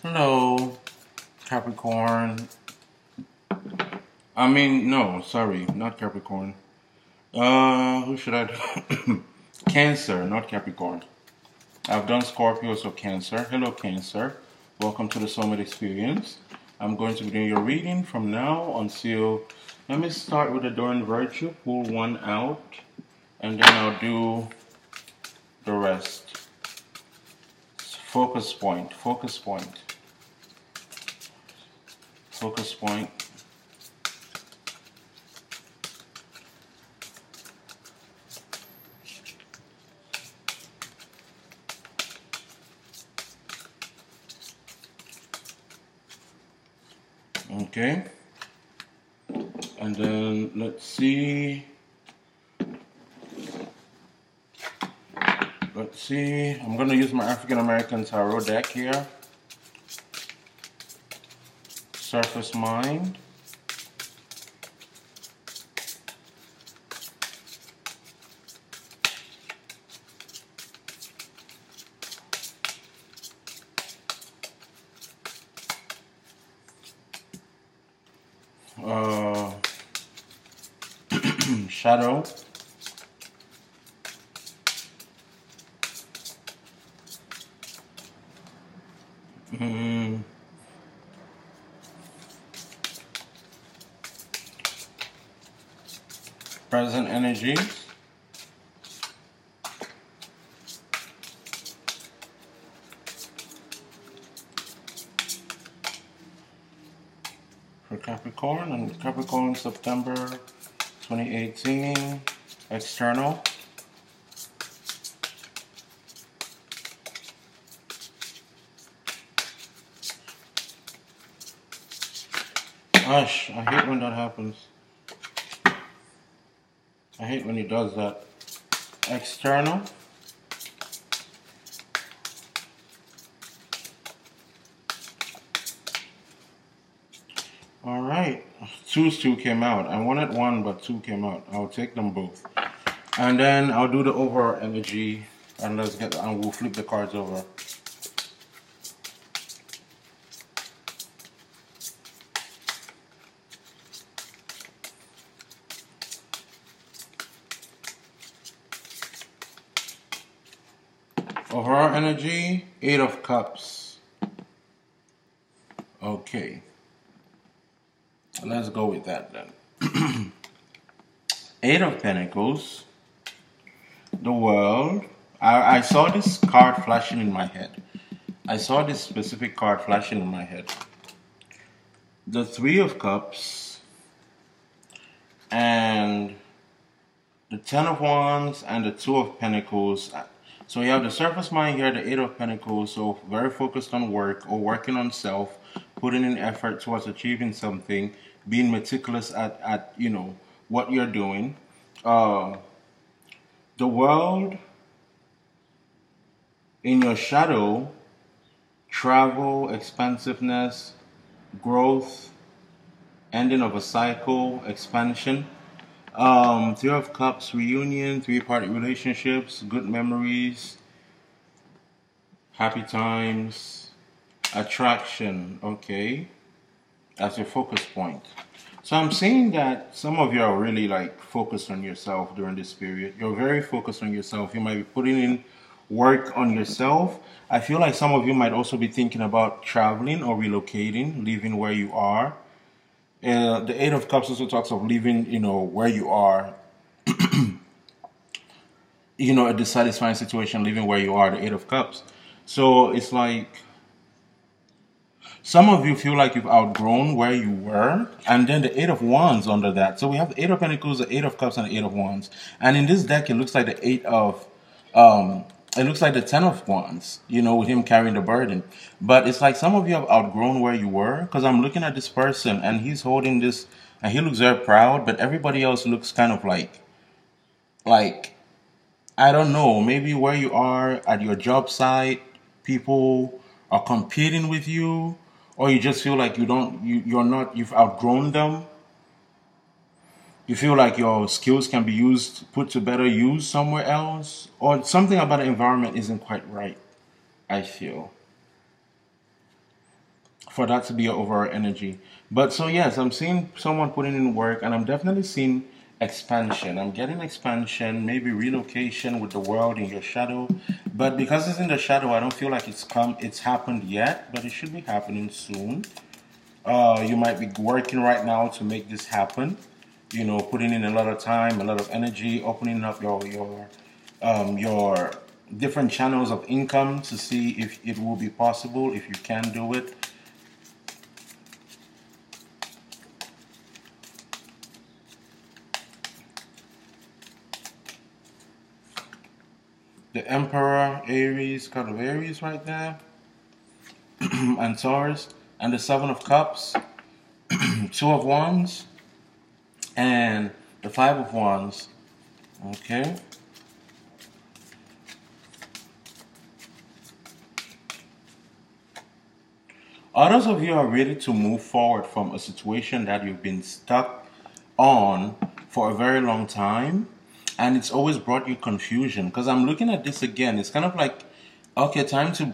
Hello, Capricorn. No, sorry, not Capricorn. Who should I do? Cancer, not Capricorn. I've done Scorpio, so Cancer. Hello, Cancer. Welcome to the Summit Experience. I'm going to be doing your reading from now until. Let me start with the Dorn Virtue, pull one out, and then I'll do the rest. Focus point, focus point, focus point. Okay, and then let's see. I'm going to use my African American Tarot deck here. Surface Mind. Shadow. Present energies. For Capricorn, and Capricorn September 2018. External. Gosh, I hate when that happens. I hate when he does that. External. Alright. Two came out. I wanted one, but two came out. I'll take them both. And then I'll do the overall energy, and we'll flip the cards over. Overall energy, 8 of Cups. Okay. Let's go with that then. 8 of Pentacles. The World. I saw this card flashing in my head. I saw this specific card flashing in my head. The 3 of Cups. And the 10 of Wands and the 2 of Pentacles. So you have the surface mind here, the 8 of Pentacles, so very focused on work or working on self, putting in effort towards achieving something, being meticulous at what you're doing. The World, in your shadow, travel, expansiveness, growth, ending of a cycle, expansion. 3 of Cups, reunion, 3-party relationships, good memories, happy times, attraction. Okay, that's your focus point. So I'm saying that some of you are really like focused on yourself during this period. You're very focused on yourself. You might be putting in work on yourself. I feel like some of you might also be thinking about traveling or relocating, leaving where you are. The 8 of Cups also talks of leaving, where you are, a dissatisfying situation, leaving where you are, the 8 of Cups. So it's like some of you feel like you've outgrown where you were, and then the 8 of Wands under that. So we have the 8 of Pentacles, the 8 of Cups, and the 8 of Wands. And in this deck, it looks like the 8 of, it looks like the 10 of Wands, with him carrying the burden. But it's like some of you have outgrown where you were, because I'm looking at this person, and he's holding this, and he looks very proud, but everybody else looks kind of like, I don't know, maybe where you are at your job site, people are competing with you, or you just feel like you've outgrown them. You feel like your skills can be put to better use somewhere else, or something about the environment isn't quite right, I feel. for that to be your overall energy. But so yes, I'm seeing someone putting in work, and I'm definitely seeing expansion. I'm getting expansion, maybe relocation with the world in your shadow. But because it's in the shadow, I don't feel like it's happened yet, but it should be happening soon. You might be working right now to make this happen. You know, putting in a lot of time, a lot of energy, opening up your different channels of income to see if it will be possible, if you can do it. The Emperor, Aries, card of Aries right there, and Taurus, and the Seven of Cups, Two of Wands, and the Five of Wands. Okay. Others of you are ready to move forward from a situation that you've been stuck on for a very long time, and it's always brought you confusion. Because I'm looking at this again, it's kind of like, okay, time to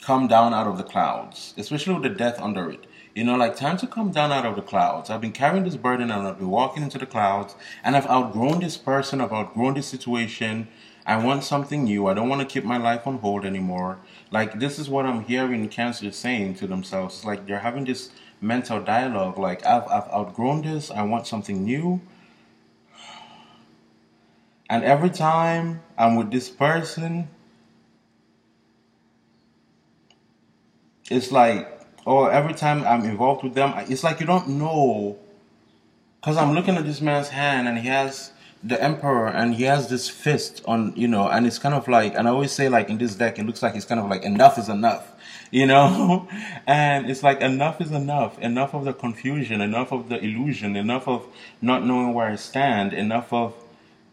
come down out of the clouds, especially with the death under it. You know, like time to come down out of the clouds. I've been carrying this burden and I've been walking into the clouds, and I've outgrown this person, I've outgrown this situation. I want something new. I don't want to keep my life on hold anymore. Like, this is what I'm hearing Cancer saying to themselves. It's like they're having this mental dialogue. Like, I've outgrown this. I want something new. And every time I'm with this person, it's like, or every time I'm involved with them, it's like you don't know. Because I'm looking at this man's hand, and he has the Emperor, and he has this fist on, you know, and it's kind of like, and I always say, like, in this deck, it looks like it's kind of like enough is enough, you know? And it's like enough is enough. Enough of the confusion, enough of the illusion, enough of not knowing where I stand, enough of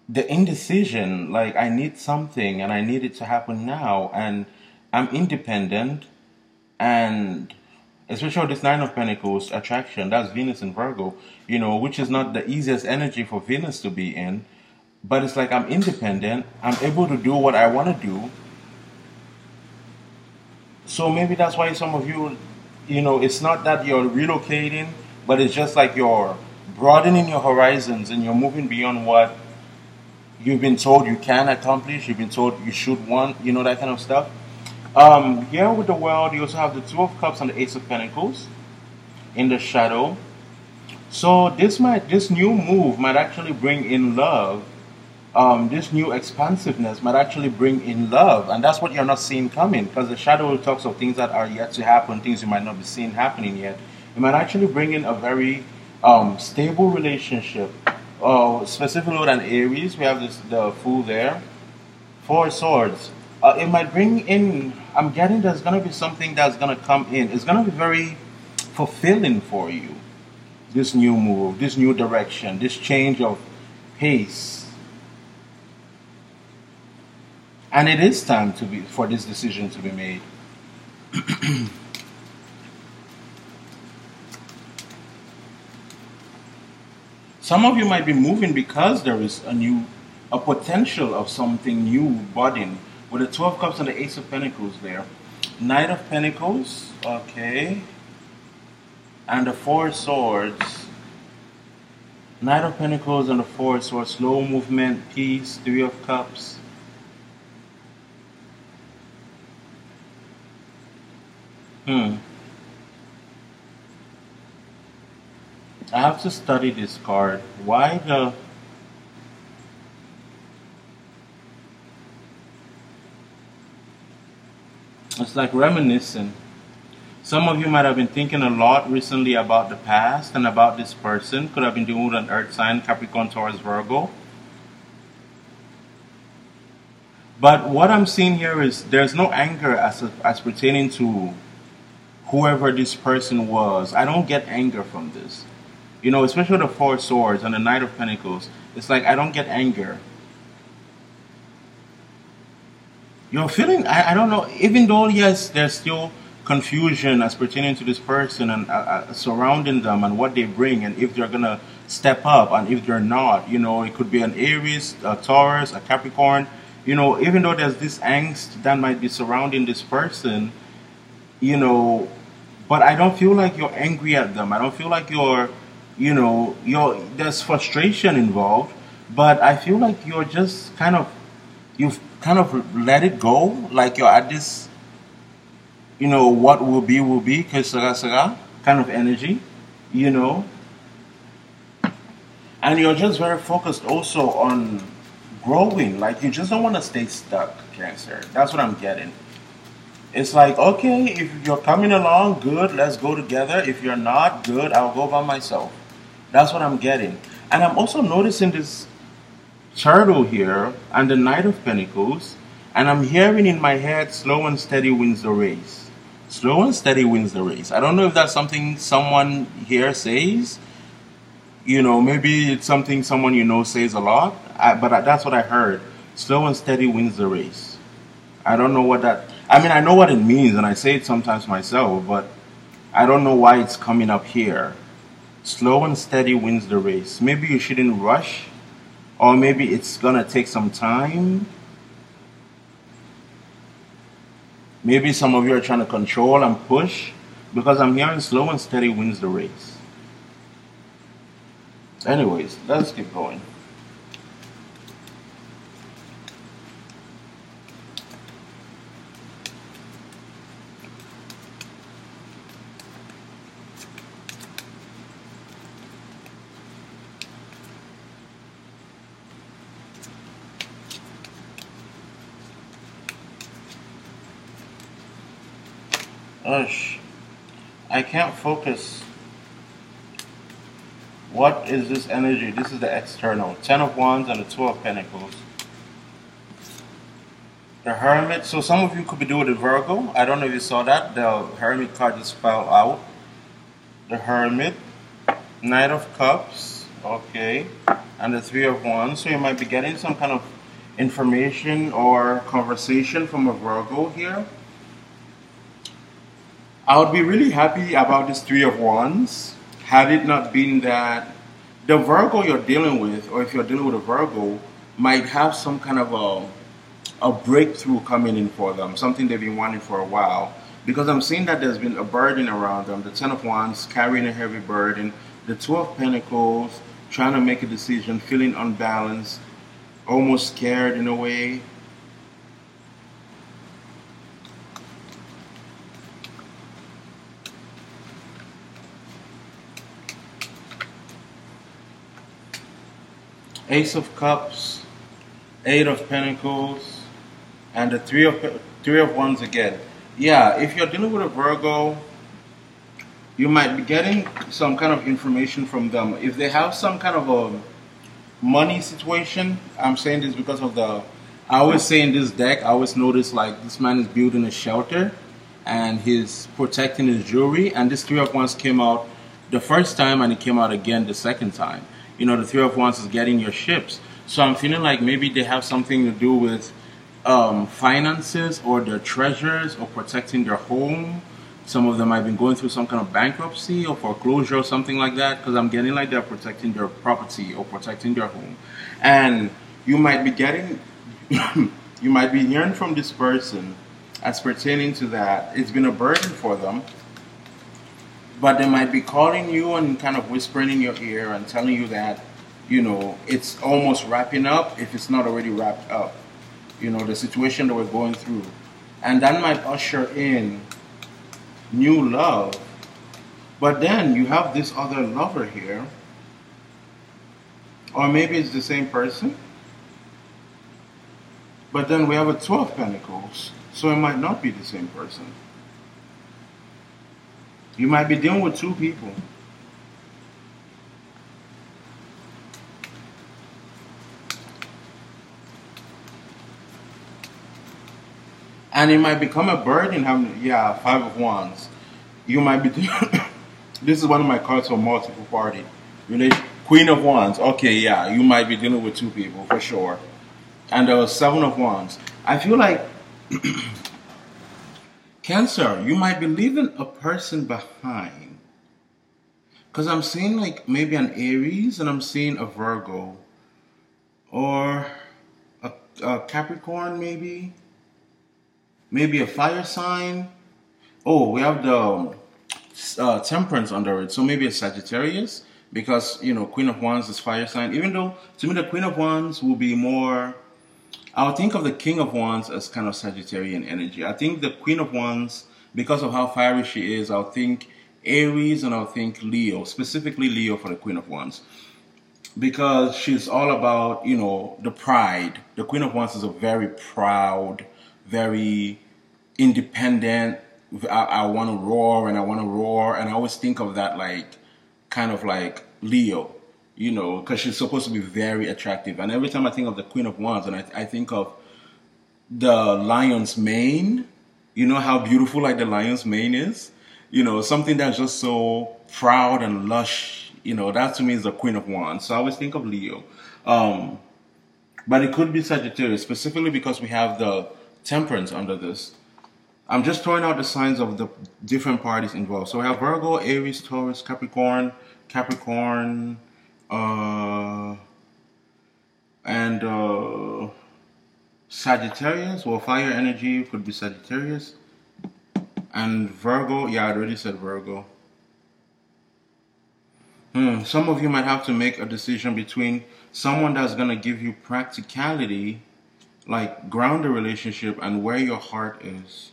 the indecision. Like, I need something, and I need it to happen now, and I'm independent, and especially this Nine of Pentacles attraction, that's Venus in Virgo, you know, which is not the easiest energy for Venus to be in. But it's like I'm independent. I'm able to do what I want to do. So maybe that's why some of you, you know, it's not that you're relocating, but it's just like you're broadening your horizons and you're moving beyond what you've been told you can accomplish, you've been told you should want, you know, that kind of stuff. Here with the world, you also have the Two of Cups and the Ace of Pentacles in the shadow. So this new move might actually bring in love. This new expansiveness might actually bring in love, and that's what you're not seeing coming, because the shadow talks of things that are yet to happen, things you might not be seeing happening yet. It might actually bring in a very stable relationship. Specifically with an Aries, we have the Fool there. Four of Swords. It might bring in, I'm getting there's going to be something that's going to come in. It's going to be very fulfilling for you. This new move, this new direction, this change of pace. And it is time for this decision to be made. Some of you might be moving because there is a potential of something new budding. With the Two of Cups and the Ace of Pentacles there. Knight of Pentacles, okay. And the Four of Swords. Knight of Pentacles and the Four of Swords. Slow movement, peace, Three of Cups. I have to study this card. Why the... It's like reminiscing. Some of you might have been thinking a lot recently about the past and about this person. Could have been dealing with an earth sign, Capricorn, Taurus, Virgo. But what I'm seeing here is there's no anger as pertaining to whoever this person was. I don't get anger from this. You know, especially the Four of Swords and the Knight of Pentacles. It's like I don't get anger. You're feeling, I don't know, even though, yes, there's still confusion as pertaining to this person and surrounding them and what they bring and if they're going to step up and if they're not. You know, it could be an Aries, a Taurus, a Capricorn. You know, even though there's this angst that might be surrounding this person, you know, but I don't feel like you're angry at them. I don't feel like there's frustration involved, but I feel like you're just you've kind of let it go, like you're at this, what will be, kind of energy, you know, and you're just very focused also on growing. Like you just don't want to stay stuck, Cancer. That's what I'm getting. It's like, okay, if you're coming along, good, let's go together. If you're not, good, I'll go by myself. That's what I'm getting. And I'm also noticing this turtle here and the Knight of Pentacles, and I'm hearing in my head, slow and steady wins the race. Slow and steady wins the race. I don't know if that's something someone here says. Maybe it's something someone says a lot, but that's what I heard. Slow and steady wins the race. I don't know what that, I know what it means, and I say it sometimes myself, but I don't know why it's coming up here. Slow and steady wins the race. Maybe you shouldn't rush, or maybe it's gonna take some time. Maybe some of you are trying to control and push, because I'm hearing slow and steady wins the race. Anyways, let's keep going. Ush, I can't focus. What is this energy? This is the external. 10 of Wands and the 2 of Pentacles. The Hermit. So some of you could be doing the Virgo. I don't know if you saw that. The Hermit card just fell out. The Hermit. Knight of Cups. Okay. And the 3 of Wands. So you might be getting some kind of information or conversation from a Virgo here. I would be really happy about this 3 of Wands had it not been that the Virgo you're dealing with, or if you're dealing with a Virgo, might have some kind of a breakthrough coming in for them, something they've been wanting for a while. Because I'm seeing that there's been a burden around them. The 10 of Wands carrying a heavy burden, the 2 of Pentacles trying to make a decision, feeling unbalanced, almost scared in a way. Ace of Cups, 8 of Pentacles, and the 3 of Wands again. Yeah, if you're dealing with a Virgo, you might be getting some kind of information from them. If they have some kind of a money situation, I'm saying this because of I always say in this deck, I always notice like this man is building a shelter and he's protecting his jewelry, and this 3 of Wands came out the first time and it came out again the second time. The 3 of Wands is getting your ships. So I'm feeling like maybe they have something to do with finances or their treasures or protecting their home. Some of them might be going through some kind of bankruptcy or foreclosure or something like that, because I'm getting like they're protecting their property or protecting their home. And you might be getting, you might be hearing from this person as pertaining to that. It's been a burden for them. But they might be calling you and kind of whispering in your ear and telling you that, it's almost wrapping up if it's not already wrapped up. The situation that we're going through. And that might usher in new love. But then you have this other lover here. Or maybe it's the same person. But then we have a 2 of Pentacles. So it might not be the same person. You might be dealing with 2 people. And it might become a burden having, 5 of Wands. You might be this is one of my cards for multiple party. Queen of Wands. Okay, yeah, you might be dealing with 2 people for sure. And the 7 of Wands. I feel like Cancer, you might be leaving a person behind. Because I'm seeing like maybe an Aries and I'm seeing a Virgo. Or a Capricorn maybe. Maybe a fire sign. Oh, we have the Temperance under it. So maybe a Sagittarius, because you know Queen of Wands is fire sign. Even though to me the Queen of Wands will be more. I would think of the King of Wands as kind of Sagittarian energy. I think the Queen of Wands, because of how fiery she is, I'll think Aries and I'll think Leo, specifically Leo for the Queen of Wands. Because she's all about, you know, the pride. The Queen of Wands is a very proud, very independent. I want to roar and I want to roar. And I always think of that like, kind of like Leo. You know, because she's supposed to be very attractive. And every time I think of the Queen of Wands, and I think of the lion's mane, you know how beautiful like the lion's mane is? You know, something that's just so proud and lush, you know, that to me is the Queen of Wands. So I always think of Leo. But it could be Sagittarius, specifically because we have the Temperance under this. I'm just throwing out the signs of the different parties involved. So we have Virgo, Aries, Taurus, Capricorn, and Sagittarius, well, fire energy could be Sagittarius. And Virgo, yeah, I already said Virgo. Some of you might have to make a decision between someone that's going to give you practicality, like ground the relationship, and where your heart is.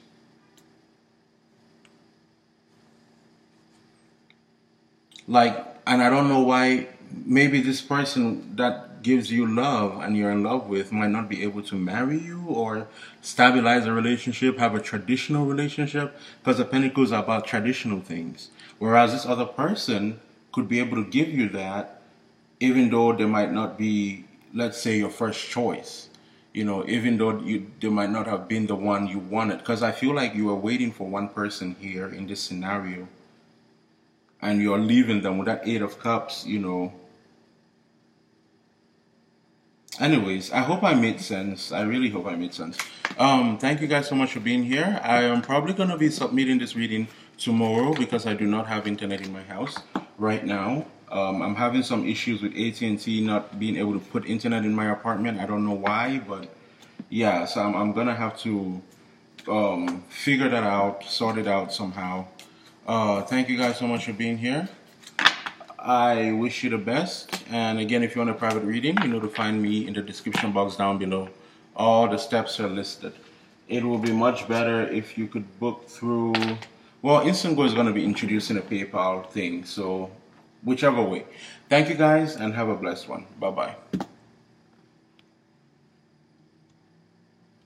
Like, and I don't know why, maybe this person that gives you love and you're in love with might not be able to marry you or stabilize a relationship, have a traditional relationship, because the Pentacles are about traditional things. Whereas this other person could be able to give you that, even though they might not be, let's say, your first choice. You know, even though they might not have been the one you wanted. Because I feel like you were waiting for one person here in this scenario. And you're leaving them with that Eight of Cups, you know. Anyways, I hope I made sense. I really hope I made sense. Thank you guys so much for being here. I am probably going to be submitting this reading tomorrow because I do not have internet in my house right now. I'm having some issues with AT&T not being able to put internet in my apartment. I don't know why, but yeah, so I'm going to have to figure that out, sort it out somehow. Thank you guys so much for being here. I wish you the best. And again, if you want a private reading, you know to find me in the description box down below. All the steps are listed. It will be much better if you could book through, well, Instant Go is going to be introducing a PayPal thing. So whichever way. Thank you guys and have a blessed one. Bye-bye.